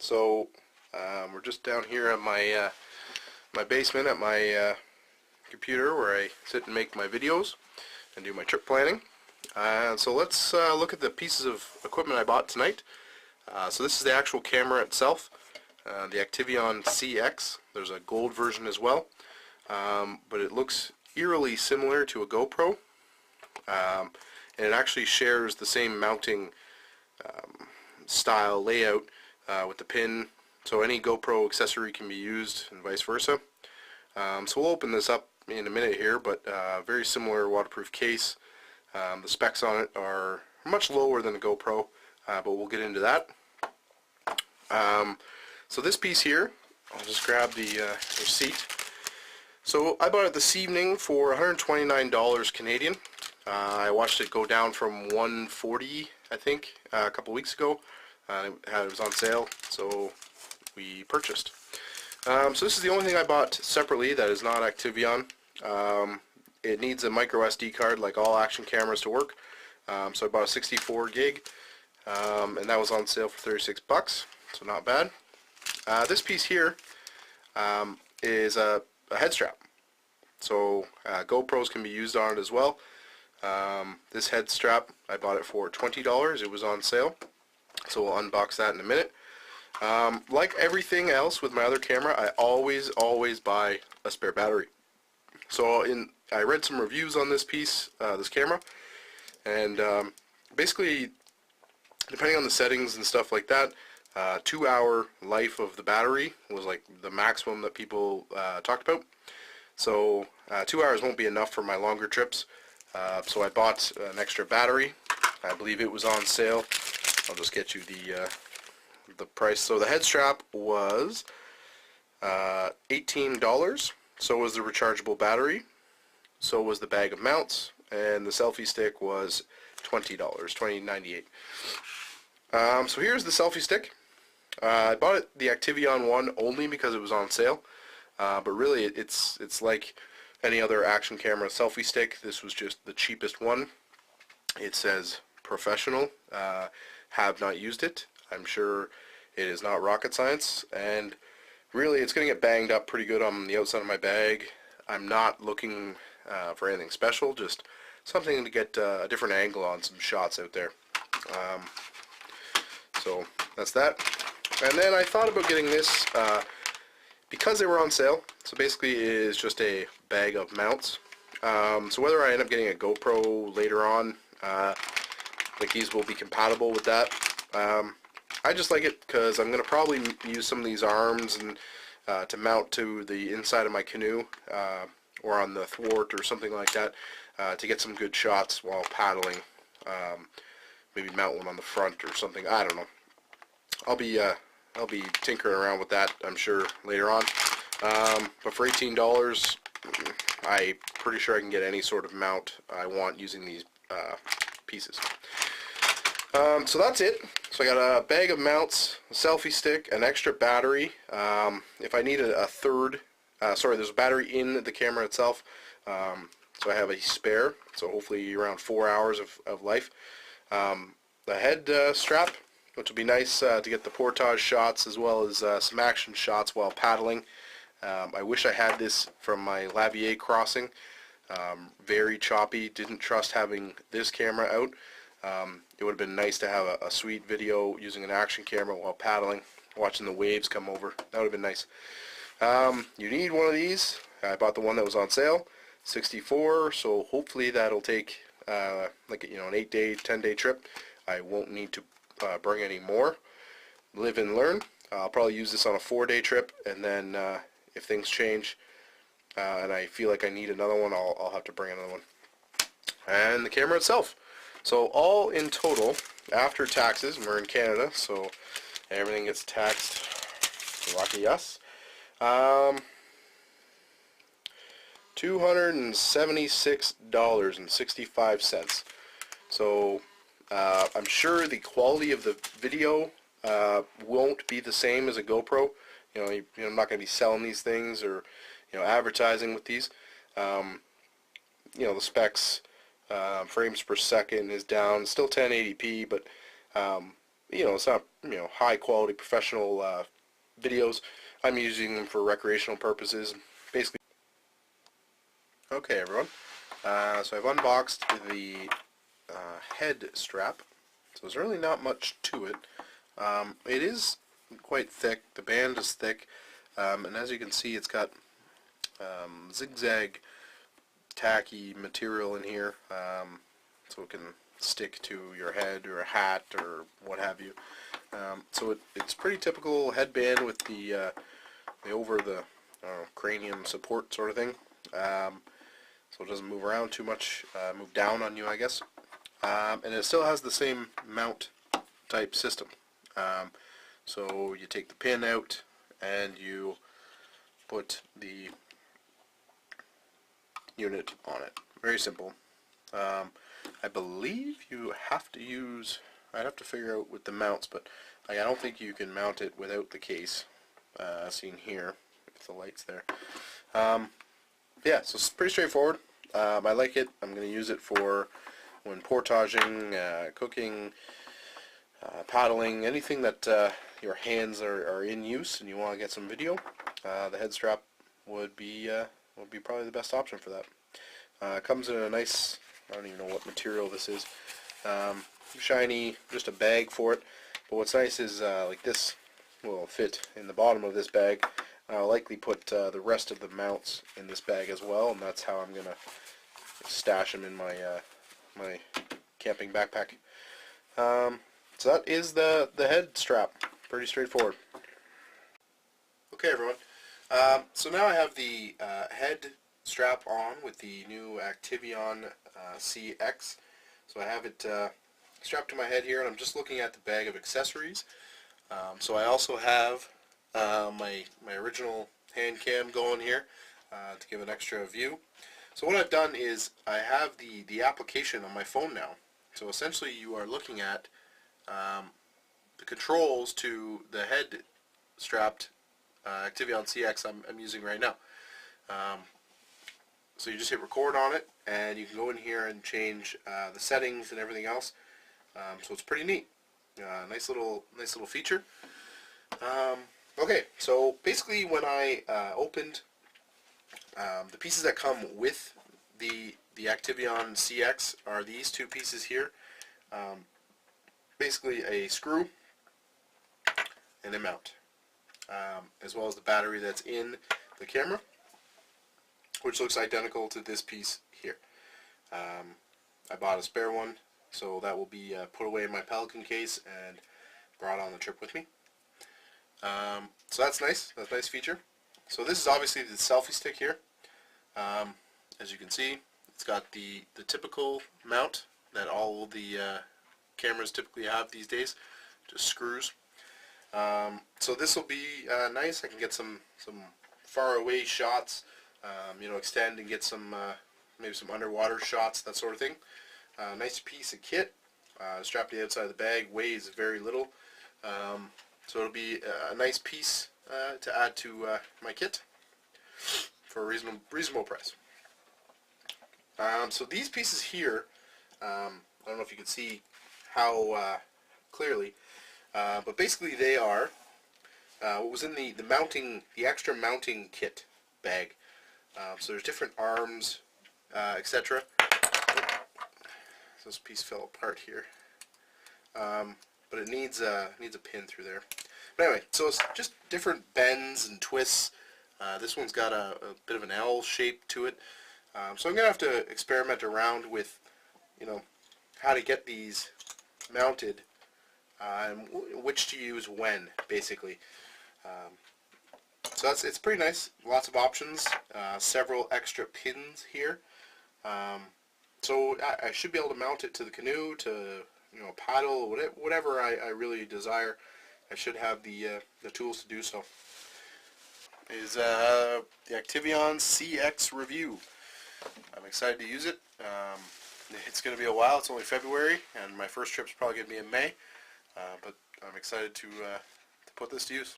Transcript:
So we're just down here at my my basement at my computer where I sit and make my videos and do my trip planning. So let's look at the pieces of equipment I bought tonight. So this is the actual camera itself, the Activeon CX. There's a gold version as well, but it looks eerily similar to a GoPro, and it actually shares the same mounting style layout with the pin, so any GoPro accessory can be used and vice versa. So we'll open this up in a minute here, but very similar waterproof case. The specs on it are much lower than the GoPro, but we'll get into that. So this piece here, I'll just grab the receipt. So I bought it this evening for $129 Canadian. I watched it go down from $140, I think, a couple weeks ago. It was on sale, so we purchased. So this is the only thing I bought separately that is not Activeon. It needs a micro SD card like all action cameras to work. So I bought a 64 gig, and that was on sale for 36 bucks, so not bad. This piece here is a head strap. So GoPros can be used on it as well. This head strap, I bought it for $20. It was on sale, so we'll unbox that in a minute. Like everything else with my other camera, I always buy a spare battery. So I read some reviews on this piece, this camera, and basically, depending on the settings and stuff like that, 2-hour life of the battery was like the maximum that people talked about. So 2 hours won't be enough for my longer trips. So I bought an extra battery. I believe it was on sale. I'll just get you the price. So the head strap was $18. So was the rechargeable battery. So was the bag of mounts, and the selfie stick was $20, $20.98. So here's the selfie stick. I bought it the Activeon one only because it was on sale, but really it's like any other action camera selfie stick. This was just the cheapest one. It says professional. Have not used it. I'm sure it is not rocket science, and really it's going to get banged up pretty good on the outside of my bag. I'm not looking for anything special, just something to get a different angle on some shots out there. So that's that. And then I thought about getting this because they were on sale. So basically it is just a bag of mounts. So whether I end up getting a GoPro later on, like these will be compatible with that. I just like it because I'm going to probably use some of these arms and to mount to the inside of my canoe or on the thwart or something like that to get some good shots while paddling. Maybe mount one on the front or something. I don't know. I'll be tinkering around with that, I'm sure, later on. But for $18, I'm pretty sure I can get any sort of mount I want using these pieces. So that's it. So I got a bag of mounts, a selfie stick, an extra battery. If I need a third, sorry, there's a battery in the camera itself. So I have a spare, so hopefully around 4 hours of life. The head strap, which will be nice to get the portage shots as well as some action shots while paddling. I wish I had this from my Lavier crossing. Very choppy, didn't trust having this camera out. It would have been nice to have a sweet video using an action camera while paddling, watching the waves come over. That would have been nice. You need one of these. I bought the one that was on sale, 64, so hopefully that'll take like an 8-day, 10-day trip. I won't need to bring any more. Live and learn. I'll probably use this on a 4-day trip, and then if things change and I feel like I need another one, I'll have to bring another one. And the camera itself. So all in total, after taxes, and we're in Canada, so everything gets taxed. Lucky us. $276.65. So I'm sure the quality of the video won't be the same as a GoPro. I'm not going to be selling these things or advertising with these. The specs, frames per second is down. It's still 1080p, but It's not, high quality professional videos. I'm using them for recreational purposes. Basically, okay, everyone. So I've unboxed the head strap. So there's really not much to it. It is quite thick. The band is thick, and as you can see, it's got zigzag tacky material in here, so it can stick to your head or a hat or what have you. So it's pretty typical headband with the over the cranium support sort of thing, so it doesn't move around too much, move down on you, I guess. And it still has the same mount type system. So you take the pin out and you put the unit on it. Very simple. I believe you have to use, I'd have to figure out with the mounts, but I don't think you can mount it without the case, seen here, if the light's there. Yeah, so it's pretty straightforward. I like it. I'm going to use it for when portaging, cooking, paddling, anything that your hands are in use and you want to get some video. The head strap would be probably the best option for that. It comes in a nice, I don't even know what material this is, shiny, just a bag for it. But what's nice is like this will fit in the bottom of this bag. I'll likely put the rest of the mounts in this bag as well, and that's how I'm going to stash them in my my camping backpack. So that is the head strap. Pretty straightforward. Okay, everyone. So now I have the head strap on with the new Activeon CX. So I have it strapped to my head here, and I'm just looking at the bag of accessories. So I also have my original hand cam going here to give an extra view. So what I've done is I have the application on my phone now. So essentially you are looking at the controls to the head strapped Activeon CX I'm using right now. So you just hit record on it, and you can go in here and change the settings and everything else. So it's pretty neat. Nice little feature. Okay, so basically when I opened the pieces that come with the Activeon CX are these two pieces here. Basically a screw and a mount, as well as the battery that's in the camera, which looks identical to this piece here. I bought a spare one, so that will be put away in my Pelican case and brought on the trip with me. So that's nice. That's a nice feature. So this is obviously the selfie stick here. As you can see, it's got the typical mount that all the cameras typically have these days, just screws. So this will be nice. I can get some far away shots, extend and get some maybe some underwater shots, that sort of thing. Nice piece of kit, strapped to the outside of the bag, weighs very little. So it'll be a nice piece to add to my kit for a reasonable price. So these pieces here, I don't know if you can see how clearly, but basically they are what was in the extra mounting kit bag. So there's different arms, etc. This piece fell apart here, but it needs a pin through there. But anyway, so it's just different bends and twists. This one's got a bit of an L shape to it. So I'm going to have to experiment around with, how to get these mounted and which to use when, basically. So it's pretty nice. Lots of options. Several extra pins here. So I should be able to mount it to the canoe, to paddle, whatever I really desire. I should have the tools to do so. Is the Activeon CX review. I'm excited to use it. It's going to be a while. It's only February, and my first trip's probably going to be in May. But I'm excited to put this to use.